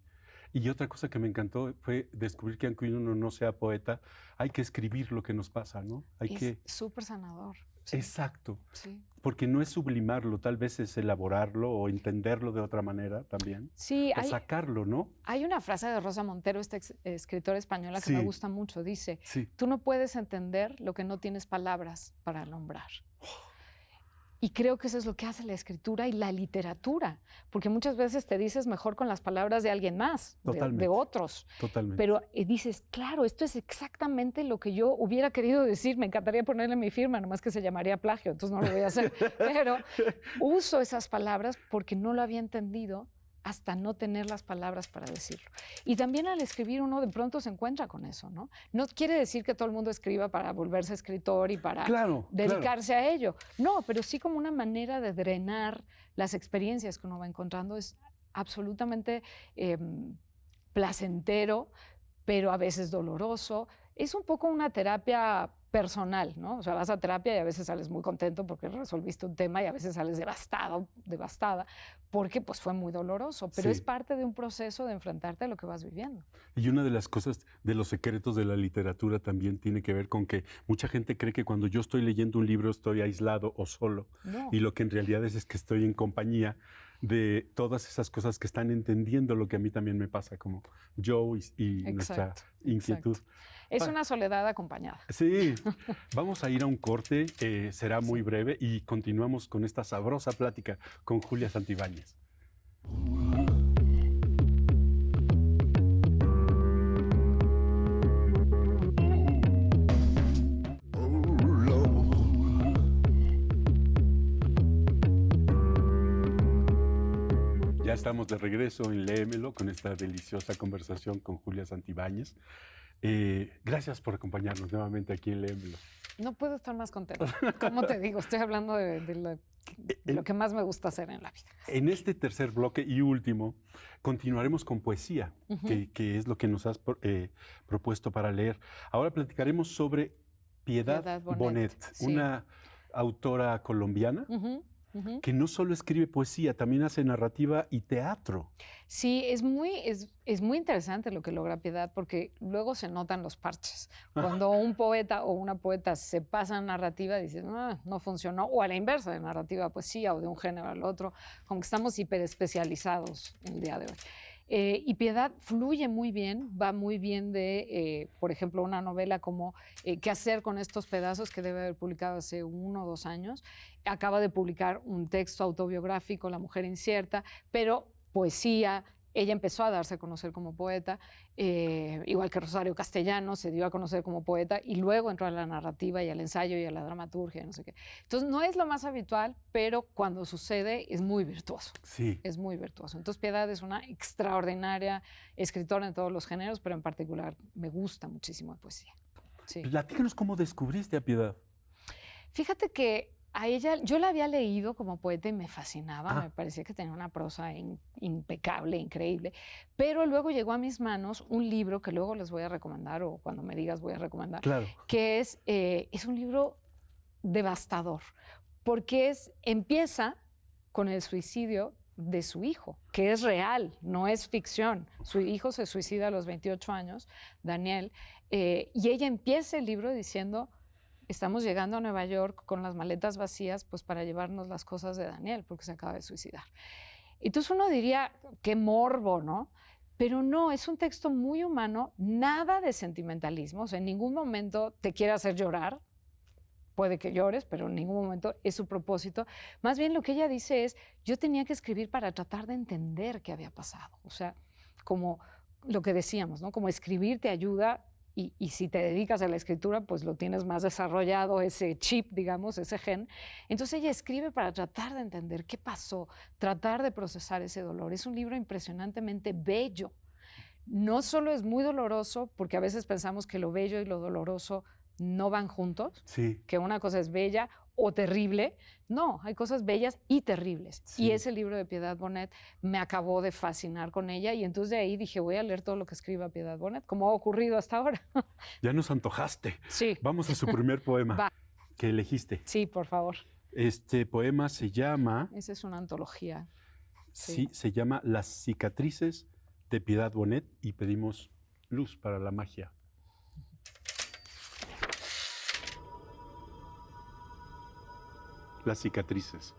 otra cosa que me encantó fue descubrir que aunque uno no sea poeta, hay que escribir lo que nos pasa, ¿no? Es súper sanador. Sí. Exacto. Sí. Porque no es sublimarlo, tal vez es elaborarlo o entenderlo de otra manera también. Sí. O sacarlo, ¿no? Hay una frase de Rosa Montero, esta escritora española, que sí, me gusta mucho. Dice, sí, tú no puedes entender lo que no tienes palabras para nombrar. Y creo que eso es lo que hace la escritura y la literatura, porque muchas veces te dices mejor con las palabras de alguien más, de otros. Totalmente. Pero dices, claro, esto es exactamente lo que yo hubiera querido decir, me encantaría ponerle mi firma, nomás que se llamaría plagio, entonces no lo voy a hacer. Pero uso esas palabras porque no lo había entendido hasta no tener las palabras para decirlo. Y también al escribir uno de pronto se encuentra con eso, ¿no? No quiere decir que todo el mundo escriba para volverse escritor y para dedicarse a ello. No, pero sí como una manera de drenar las experiencias que uno va encontrando. Es absolutamente placentero, pero a veces doloroso. Es un poco una terapia personal, ¿no? O sea, vas a terapia y a veces sales muy contento porque resolviste un tema y a veces sales devastado, devastada, porque pues fue muy doloroso, pero es parte de un proceso de enfrentarte a lo que vas viviendo. Y una de las cosas, de los secretos de la literatura también tiene que ver con que mucha gente cree que cuando yo estoy leyendo un libro estoy aislado o solo, y lo que en realidad es que estoy en compañía de todas esas cosas que están entendiendo lo que a mí también me pasa, como yo y nuestra inquietud. Es una soledad acompañada. Sí, vamos a ir a un corte, será muy breve y continuamos con esta sabrosa plática con Julia Santibáñez. Ya estamos de regreso en Léemelo con esta deliciosa conversación con Julia Santibáñez. Gracias por acompañarnos nuevamente aquí en Léemelo. No puedo estar más contenta. Como te digo, estoy hablando de lo que más me gusta hacer en la vida. En este tercer bloque y último, continuaremos con poesía, que es lo que nos has propuesto para leer. Ahora platicaremos sobre Piedad Bonet, una autora colombiana. Que no solo escribe poesía, también hace narrativa y teatro. Sí, es muy interesante lo que logra Piedad, porque luego se notan los parches. Cuando un poeta o una poeta se pasa a narrativa, dices, no funcionó, o a la inversa, de narrativa a poesía o de un género al otro, como que estamos hiperespecializados el día de hoy. Y Piedad fluye muy bien, va muy bien de, por ejemplo, una novela como ¿Qué hacer con estos pedazos?, que debe haber publicado hace 1 o 2 años. Acaba de publicar un texto autobiográfico, La mujer incierta, pero poesía. Ella empezó a darse a conocer como poeta, igual que Rosario Castellanos se dio a conocer como poeta y luego entró a la narrativa y al ensayo y a la dramaturgia, no sé qué. Entonces no es lo más habitual, pero cuando sucede es muy virtuoso. Sí. Es muy virtuoso. Entonces Piedad es una extraordinaria escritora en todos los géneros, pero en particular me gusta muchísimo la poesía. Sí. Platícanos cómo descubriste a Piedad. Fíjate que a ella, yo la había leído como poeta y me fascinaba, me parecía que tenía una prosa impecable, increíble, pero luego llegó a mis manos un libro que luego les voy a recomendar, o cuando me digas voy a recomendar, que es un libro devastador, porque empieza con el suicidio de su hijo, que es real, no es ficción. Su hijo se suicida a los 28 años, Daniel, y ella empieza el libro diciendo: estamos llegando a Nueva York con las maletas vacías, pues para llevarnos las cosas de Daniel, porque se acaba de suicidar. Entonces uno diría, qué morbo, ¿no? Pero no, es un texto muy humano, nada de sentimentalismo, o sea, en ningún momento te quiere hacer llorar, puede que llores, pero en ningún momento es su propósito. Más bien lo que ella dice es, yo tenía que escribir para tratar de entender qué había pasado. O sea, como lo que decíamos, ¿no? Como escribir te ayuda. Y si te dedicas a la escritura, pues lo tienes más desarrollado, ese chip, digamos, ese gen. Entonces ella escribe para tratar de entender qué pasó, tratar de procesar ese dolor. Es un libro impresionantemente bello. No solo es muy doloroso, porque a veces pensamos que lo bello y lo doloroso no van juntos, que una cosa es bella o terrible. No, hay cosas bellas y terribles. Y ese libro de Piedad Bonet me acabó de fascinar con ella, y entonces de ahí dije, voy a leer todo lo que escriba Piedad Bonet, como ha ocurrido hasta ahora. Ya nos antojaste. Sí. Vamos a su primer poema que elegiste. Sí, por favor. Este poema se llama... Esa es una antología. Sí, se llama Las cicatrices de Piedad Bonet, y pedimos luz para la magia. Las cicatrices.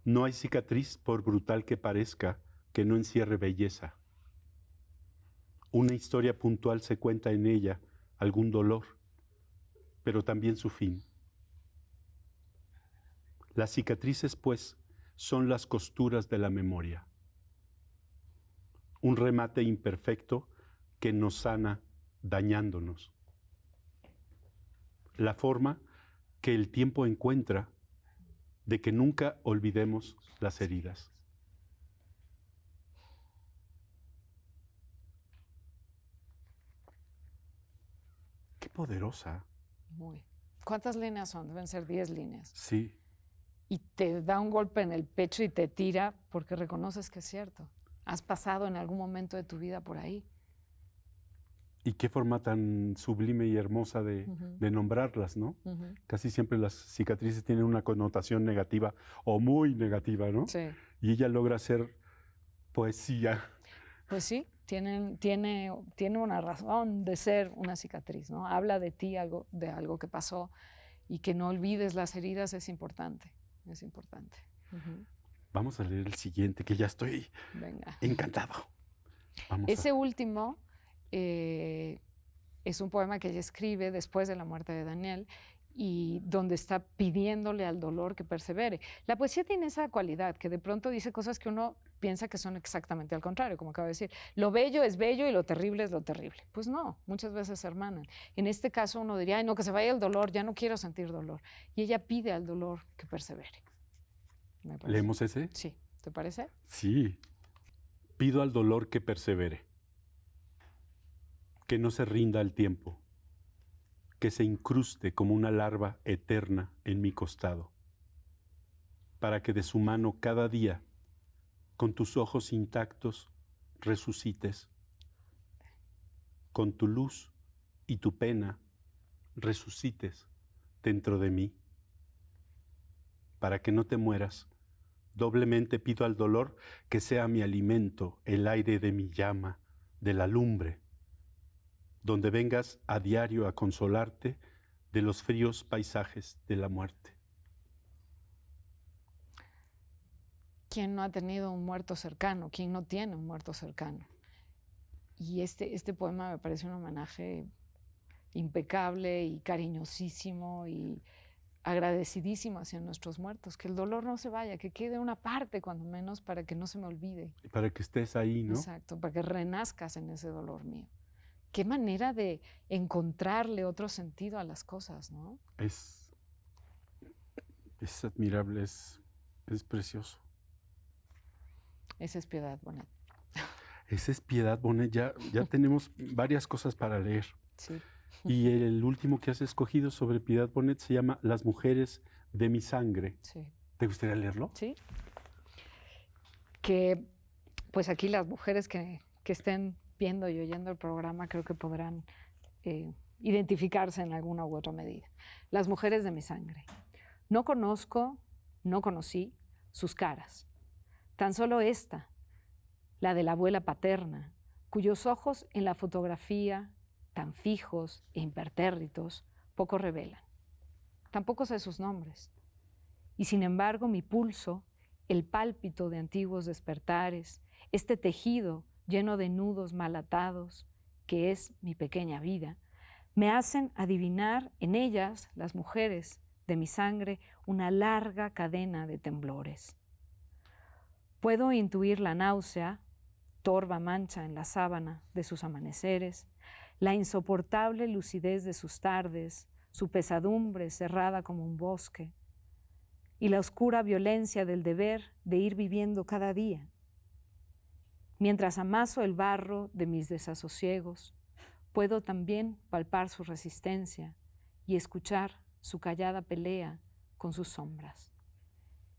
No hay cicatriz, por brutal que parezca, que no encierre belleza. Una historia puntual se cuenta en ella, algún dolor, pero también su fin. Las cicatrices, pues, son las costuras de la memoria. Un remate imperfecto que nos sana dañándonos. La forma que el tiempo encuentra de que nunca olvidemos las heridas. Qué poderosa. Muy. ¿Cuántas líneas son? Deben ser 10 líneas. Sí. Y te da un golpe en el pecho y te tira porque reconoces que es cierto. Has pasado en algún momento de tu vida por ahí. Y qué forma tan sublime y hermosa de nombrarlas, ¿no? Casi siempre las cicatrices tienen una connotación negativa o muy negativa, ¿no? Sí. Y ella logra hacer poesía. Pues sí, tiene una razón de ser una cicatriz, ¿no? Habla de ti, de algo que pasó, y que no olvides las heridas es importante, es importante. Vamos a leer el siguiente, que ya estoy encantado. Ese último es un poema que ella escribe después de la muerte de Daniel, y donde está pidiéndole al dolor que persevere. La poesía tiene esa cualidad, que de pronto dice cosas que uno piensa que son exactamente al contrario, como acabo de decir. Lo bello es bello y lo terrible es lo terrible. Pues no, muchas veces se hermanan. En este caso uno diría, ay, no, que se vaya el dolor, ya no quiero sentir dolor. Y ella pide al dolor que persevere. ¿Leemos ese? Sí. ¿Te parece? Sí. Pido al dolor que persevere, que no se rinda al tiempo, que se incruste como una larva eterna en mi costado, para que de su mano cada día, con tus ojos intactos, resucites, con tu luz y tu pena, resucites dentro de mí. Para que no te mueras, doblemente pido al dolor que sea mi alimento, el aire de mi llama, de la lumbre, donde vengas a diario a consolarte de los fríos paisajes de la muerte. ¿Quién no ha tenido un muerto cercano? ¿Quién no tiene un muerto cercano? Y este poema me parece un homenaje impecable y cariñosísimo y agradecidísimo hacia nuestros muertos. Que el dolor no se vaya, que quede una parte cuando menos para que no se me olvide. Para que estés ahí, ¿no? Exacto, para que renazcas en ese dolor mío. Qué manera de encontrarle otro sentido a las cosas, ¿no? Es admirable, es precioso. Esa es Piedad Bonet. Esa es Piedad Bonet. Ya tenemos varias cosas para leer. Sí. Y el último que has escogido sobre Piedad Bonet se llama Las mujeres de mi sangre. Sí. ¿Te gustaría leerlo? Sí. Que pues aquí las mujeres que estén viendo y oyendo el programa creo que podrán identificarse en alguna u otra medida. Las mujeres de mi sangre. No conocí sus caras. Tan solo esta, la de la abuela paterna, cuyos ojos en la fotografía, tan fijos e impertérritos, poco revelan. Tampoco sé sus nombres. Y sin embargo mi pulso, el pálpito de antiguos despertares, este tejido lleno de nudos mal atados, que es mi pequeña vida, me hacen adivinar en ellas, las mujeres de mi sangre, una larga cadena de temblores. Puedo intuir la náusea, torva mancha en la sábana de sus amaneceres, la insoportable lucidez de sus tardes, su pesadumbre cerrada como un bosque, y la oscura violencia del deber de ir viviendo cada día. Mientras amaso el barro de mis desasosiegos, puedo también palpar su resistencia y escuchar su callada pelea con sus sombras.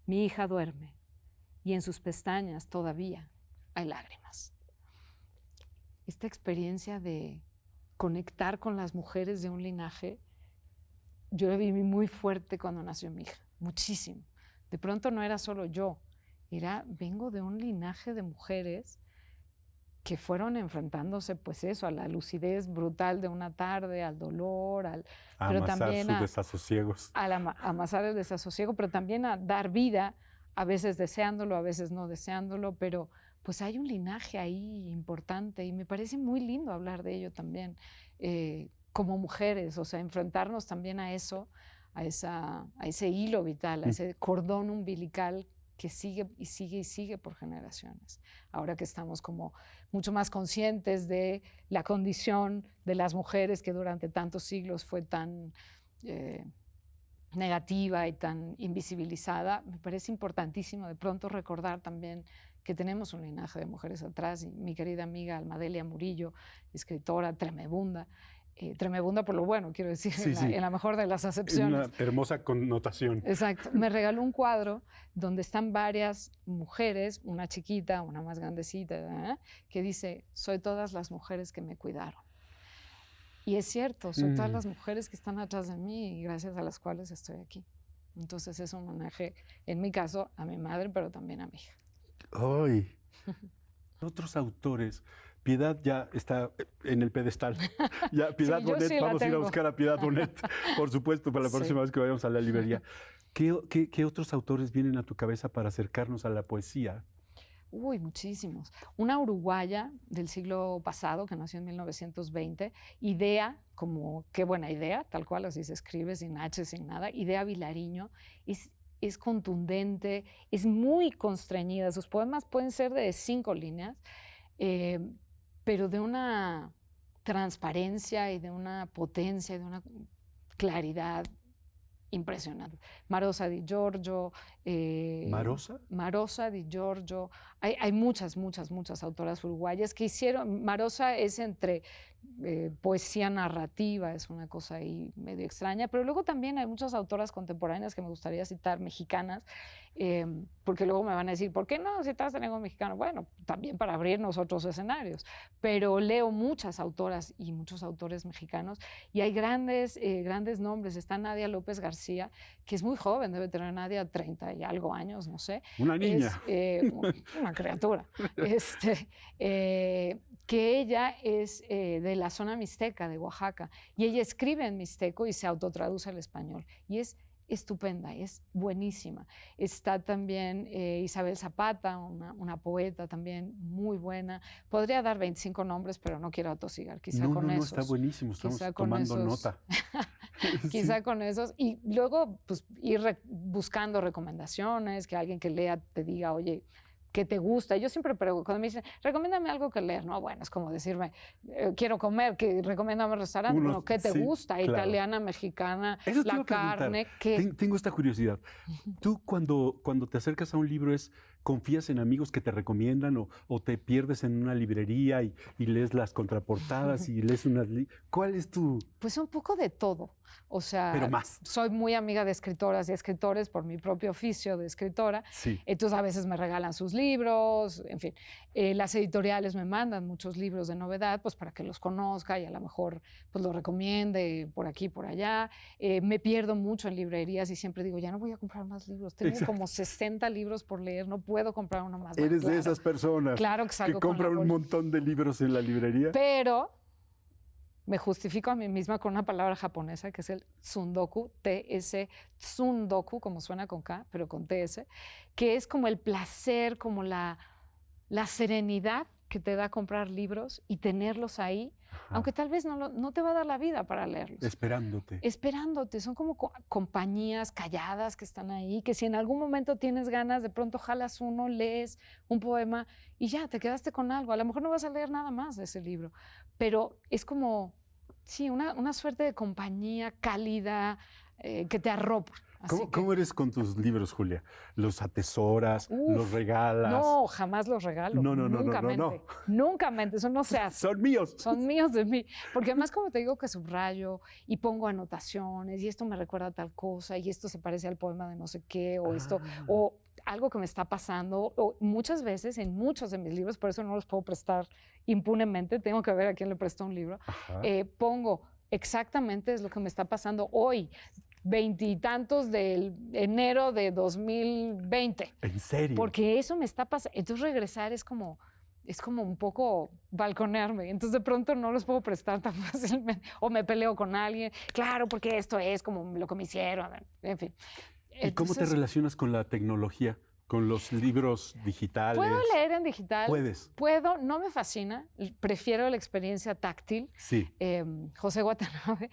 Mi hija duerme y en sus pestañas todavía hay lágrimas. Esta experiencia de conectar con las mujeres de un linaje, yo la viví muy fuerte cuando nació mi hija, muchísimo. De pronto no era solo yo, vengo de un linaje de mujeres que fueron enfrentándose, pues eso, a la lucidez brutal de una tarde, al dolor, pero también sus desasosiegos. A amasar el desasosiego, pero también a dar vida, a veces deseándolo, a veces no deseándolo, pero pues hay un linaje ahí importante y me parece muy lindo hablar de ello también, como mujeres, o sea, enfrentarnos también a eso, a ese hilo vital, a ese cordón umbilical que sigue y sigue y sigue por generaciones. Ahora que estamos como mucho más conscientes de la condición de las mujeres que durante tantos siglos fue tan negativa y tan invisibilizada, me parece importantísimo de pronto recordar también que tenemos un linaje de mujeres atrás. Y mi querida amiga Almadelia Murillo, escritora tremebunda, tremebunda por lo bueno, quiero decir, Sí, en la mejor de las acepciones. Una hermosa connotación. Exacto. Me regaló un cuadro donde están varias mujeres, una chiquita, una más grandecita, ¿eh? Que dice, soy todas las mujeres que me cuidaron. Y es cierto, soy todas las mujeres que están atrás de mí y gracias a las cuales estoy aquí. Entonces es un homenaje, en mi caso, a mi madre, pero también a mi hija. ¡Ay! Otros autores. Piedad ya está en el pedestal. Ya, Piedad Sí, yo Bonet, sí la vamos a ir a tengo. buscar a Piedad Bonet, por supuesto, para la Sí. próxima vez que vayamos a la librería. ¿Qué otros autores vienen a tu cabeza para acercarnos a la poesía? Uy, muchísimos. Una uruguaya del siglo pasado, que nació en 1920, Idea, como qué buena idea, tal cual, así se escribe, sin H, sin nada, Idea Vilariño, es contundente, es muy constreñida. Sus poemas pueden ser de 5 líneas, pero de una transparencia y de una potencia y de una claridad impresionante. Marosa di Giorgio. ¿Marosa? Marosa di Giorgio. Hay muchas autoras uruguayas que hicieron. Marosa es entre poesía narrativa, es una cosa ahí medio extraña, pero luego también hay muchas autoras contemporáneas que me gustaría citar, mexicanas, porque luego me van a decir, ¿por qué no citas a ningún mexicano? Bueno, también para abrirnos otros escenarios, pero leo muchas autoras y muchos autores mexicanos y hay grandes nombres. Está Nadia López García, que es muy joven, debe tener Nadia 30 y algo años, no sé. Una niña. Es una criatura. Que ella es de la zona mixteca de Oaxaca y ella escribe en mixteco y se autotraduce al español y es estupenda, es buenísima. Está también Isabel Zapata, una poeta también muy buena. Podría dar 25 nombres, pero no quiero atosigar, quizá con esos. No, está buenísimo, estamos quizá tomando con esos, nota. Quizá Sí. con esos. Y luego pues, ir buscando recomendaciones, que alguien que lea te diga, oye, ¿qué te gusta? Yo siempre pregunto, cuando me dicen, recomiéndame algo que leer, no, bueno, es como decirme, quiero comer, que recomiéndame un restaurante, bueno, ¿qué te Sí, gusta? claro. Italiana, mexicana, Eso te iba la a preguntar. carne, ¿qué? Tengo esta curiosidad. ¿Tú cuando te acercas a un libro confías en amigos que te recomiendan o te pierdes en una librería y lees las contraportadas y lees unas... ¿Cuál es tu...? Pues un poco de todo. O sea, Pero más. soy muy amiga de escritoras y escritores por mi propio oficio de escritora. Sí. Entonces a veces me regalan sus libros, en fin. Las editoriales me mandan muchos libros de novedad, pues para que los conozca y a lo mejor pues los recomiende por aquí, por allá. Me pierdo mucho en librerías y siempre digo, ya no voy a comprar más libros. Tengo Exacto. como 60 libros por leer, no puedo comprar uno más. ¿Eres Claro, de esas personas claro que que salgo con la compran un bolsa. montón de libros en la librería? Pero me justifico a mí misma con una palabra japonesa que es el tsundoku, T-S, tsundoku, como suena con K, pero con TS, que es como el placer, como la serenidad que te da comprar libros y tenerlos ahí, aunque tal vez no te va a dar la vida para leerlos. Esperándote. Esperándote, son como compañías calladas que están ahí, que si en algún momento tienes ganas, de pronto jalas uno, lees un poema y ya, te quedaste con algo. A lo mejor no vas a leer nada más de ese libro, pero es como, sí, una suerte de compañía cálida que te arropa. ¿Cómo eres con tus libros, Julia? ¿Los atesoras? ¿Los regalas? No, jamás los regalo. No. Nunca mente, eso no se hace. Son míos. Son míos de mí. Porque además, como te digo, que subrayo y pongo anotaciones y esto me recuerda a tal cosa y esto se parece al poema de no sé qué o esto, o algo que me está pasando. O muchas veces en muchos de mis libros, por eso no los puedo prestar impunemente, tengo que ver a quién le presto un libro, pongo exactamente es lo que me está pasando hoy. 20 y tantos de enero de 2020. ¿En serio? Porque eso me está pasando. Entonces regresar es como un poco balconearme. Entonces de pronto no los puedo prestar tan fácilmente. O me peleo con alguien. Claro, porque esto es como lo que me hicieron. En fin. ¿Y cómo te relacionas con la tecnología? ¿Con los libros digitales? ¿Puedo leer en digital? Puedes. Puedo, no me fascina, prefiero la experiencia táctil. Sí. José Watanabe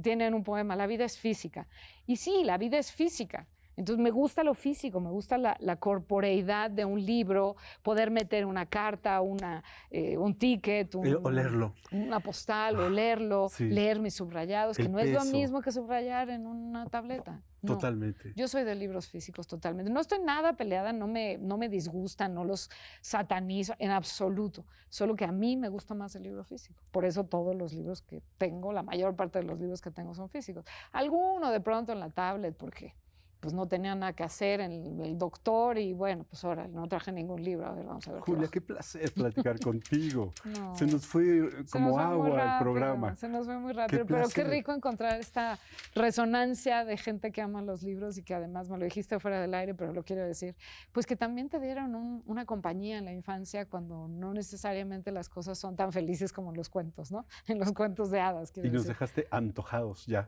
tiene en un poema, la vida es física. Y sí, la vida es física. Entonces me gusta lo físico, me gusta la corporeidad de un libro, poder meter una carta, un ticket, O leerlo. una postal, o leerlo, Sí. leer mis subrayados, que El no es lo peso. mismo que subrayar en una tableta. No. Totalmente. Yo soy de libros físicos totalmente. No estoy nada peleada, no me disgustan, no los satanizo en absoluto. Solo que a mí me gusta más el libro físico. Por eso todos los libros que tengo, la mayor parte de los libros que tengo son físicos. Alguno de pronto en la tablet, porque pues no tenía nada que hacer en el doctor y bueno, pues ahora no traje ningún libro. A ver, vamos a ver. Julia, qué placer platicar contigo. No. Se nos fue Se como nos fue muy agua el rápido, programa. Se nos fue muy rápido, pero qué placer. rico encontrar esta resonancia de gente que ama los libros y que además, me lo dijiste fuera del aire, pero lo quiero decir, pues que también te dieron una compañía en la infancia cuando no necesariamente las cosas son tan felices como en los cuentos, ¿no? En los cuentos de hadas, quiero Y nos decir. dejaste antojados ya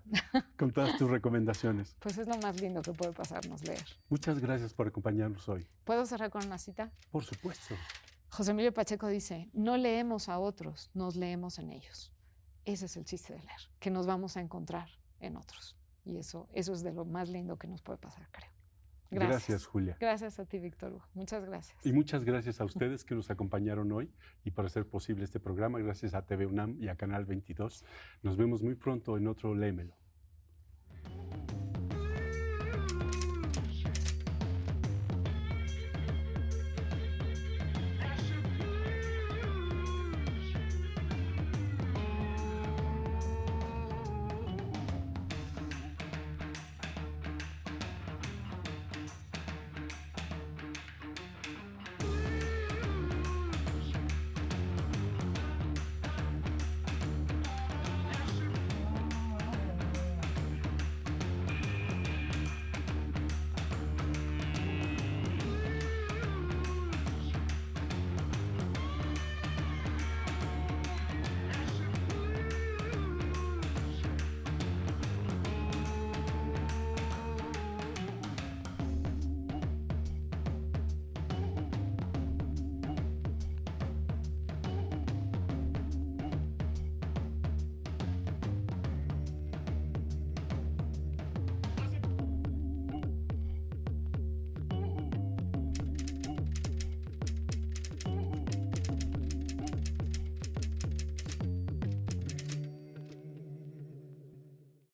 con todas tus recomendaciones. Pues es lo más lindo que puede pasarnos leer. Muchas gracias por acompañarnos hoy. ¿Puedo cerrar con una cita? Por supuesto. José Emilio Pacheco dice, no leemos a otros, nos leemos en ellos. Ese es el chiste de leer, que nos vamos a encontrar en otros. Y eso es de lo más lindo que nos puede pasar, creo. Gracias, Julia. Gracias a ti, Víctor Hugo. Muchas gracias. Y muchas gracias a ustedes que nos acompañaron hoy y por hacer posible este programa. Gracias a TV UNAM y a Canal 22. Nos vemos muy pronto en otro Léemelo.